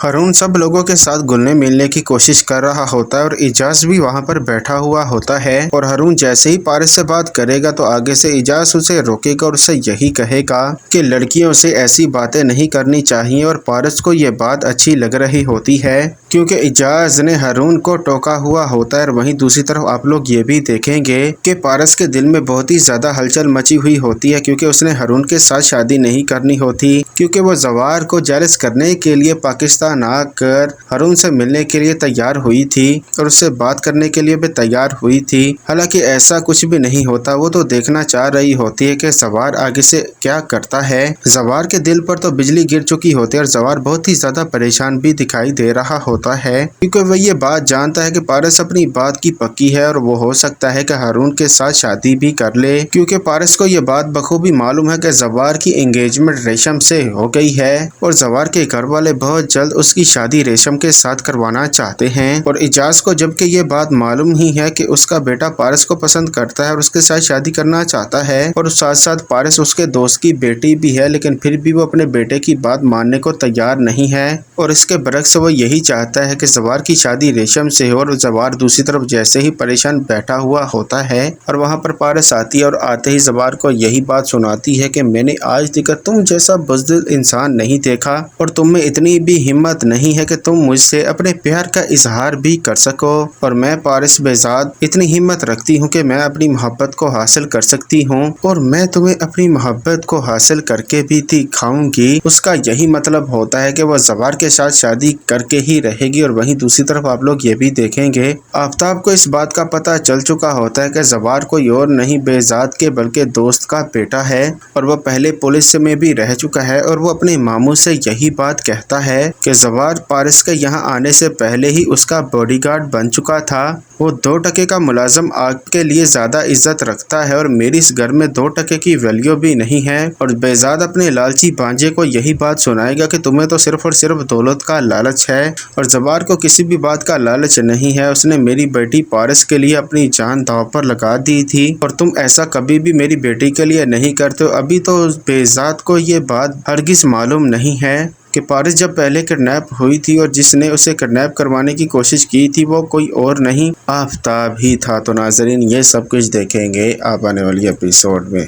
ہارون سب لوگوں کے ساتھ گلنے ملنے کی کوشش کر رہا ہوتا ہے اور اجاز بھی وہاں پر بیٹھا ہوا ہوتا ہے، اور ہارون جیسے ہی پارس سے بات کرے گا تو آگے سے اجاز اسے روکے گا اور اسے یہی کہے گا کہ لڑکیوں سے ایسی باتیں نہیں کرنی چاہیے، اور پارس کو یہ بات اچھی لگ رہی ہوتی ہے کیونکہ اجاز نے ہارون کو ٹوکا ہوا ہوتا ہے۔ اور وہیں دوسری طرف آپ لوگ یہ بھی دیکھیں گے کہ پارس کے دل میں بہت ہی زیادہ ہلچل مچی ہوئی ہوتی ہے کیونکہ اس نے ہارون کے ساتھ شادی نہیں کرنی ہوتی، کیونکہ وہ زوار کو جیلس کرنے کے لیے پاکستان آ کر ہارون سے ملنے کے لیے تیار ہوئی تھی اور اس سے بات کرنے کے لیے بھی تیار ہوئی تھی۔ حالانکہ ایسا کچھ بھی نہیں ہوتا، وہ تو دیکھنا چاہ رہی ہوتی ہے کہ زوار آگے سے کیا کرتا ہے۔ زوار کے دل پر تو بجلی گر چکی ہوتی ہے اور زوار بہت ہی زیادہ پریشان بھی دکھائی دے رہا ہوتا ہے کیونکہ وہ یہ بات جانتا ہے کہ پارس اپنی بات کی پکی ہے اور وہ ہو سکتا ہے کہ ہارون کے ساتھ شادی بھی کر لے، کیونکہ پارس کو یہ بات بخوبی معلوم ہے کہ زوار کی انگیجمنٹ ریشم سے ہو گئی ہے اور زوار کے گھر والے بہت جلد اس کی شادی ریشم کے ساتھ کروانا چاہتے ہیں۔ اور اجاز کو جبکہ یہ بات معلوم ہی ہے کہ اس کا بیٹا پارس کو پسند کرتا ہے اور اس کے ساتھ شادی کرنا چاہتا ہے، اور ساتھ ساتھ پارس اس کے دوست کی بیٹی بھی ہے، لیکن پھر بھی وہ اپنے بیٹے کی بات ماننے کو تیار نہیں ہے، اور اس کے برعکس وہ یہی چاہتا ہے کہ زوار کی شادی ریشم سے ہو۔ اور زوار دوسری طرف جیسے ہی پریشان بیٹھا ہوا ہوتا ہے اور وہاں پر پارس آتی ہے اور آتے ہی زوار کو یہی بات سناتی ہے کہ میں نے آج تک تم جیسا بزدل انسان نہیں دیکھا، اور تم میں اتنی بھی ہمت نہیں ہے کہ تم مجھ سے اپنے پیار کا اظہار بھی کر سکو، اور میں پارس بہزاد اتنی ہمت رکھتی ہوں کہ میں اپنی محبت کو حاصل کر سکتی ہوں، اور میں تمہیں اپنی محبت کو حاصل کر کے بھی دکھاؤں گی۔ اس کا یہی مطلب ہوتا ہے کہ وہ زوار کے ساتھ شادی کر کے ہی رہے گی۔ اور وہیں دوسری طرف آپ لوگ یہ بھی دیکھیں گے آفتاب کو اس بات کا پتہ چل چکا ہوتا ہے کہ زوار کوئی اور نہیں بہزاد کے بلکہ دوست کا بیٹا ہے، اور وہ پہلے پولیس میں بھی رہ چکا ہے، اور وہ اپنے ماموں سے یہی بات کہتا ہے کہ زوار پارس کے یہاں آنے سے پہلے ہی اس کا باڈی گارڈ بن چکا تھا، وہ 2 ٹکے کا ملازم آگ کے لیے زیادہ عزت رکھتا ہے اور میری اس گھر میں 2 ٹکے کی ویلیو بھی نہیں ہے۔ اور بہزاد اپنے لالچی بانجے کو یہی بات سنائے گا کہ تمہیں تو صرف اور صرف دولت کا لالچ ہے، اور زوار کو کسی بھی بات کا لالچ نہیں ہے، اس نے میری بیٹی پارس کے لیے اپنی جان داؤ پر لگا دی تھی، اور تم ایسا کبھی بھی میری بیٹی کے لیے نہیں کرتے ہو۔ ابھی تو بہزاد کو یہ بات ہرگز معلوم نہیں ہے کہ پارس جب پہلے کڈنیپ ہوئی تھی اور جس نے اسے کڈنیپ کروانے کی کوشش کی تھی وہ کوئی اور نہیں آفتاب ہی تھا۔ تو ناظرین یہ سب کچھ دیکھیں گے آپ آنے والی ایپیسوڈ میں۔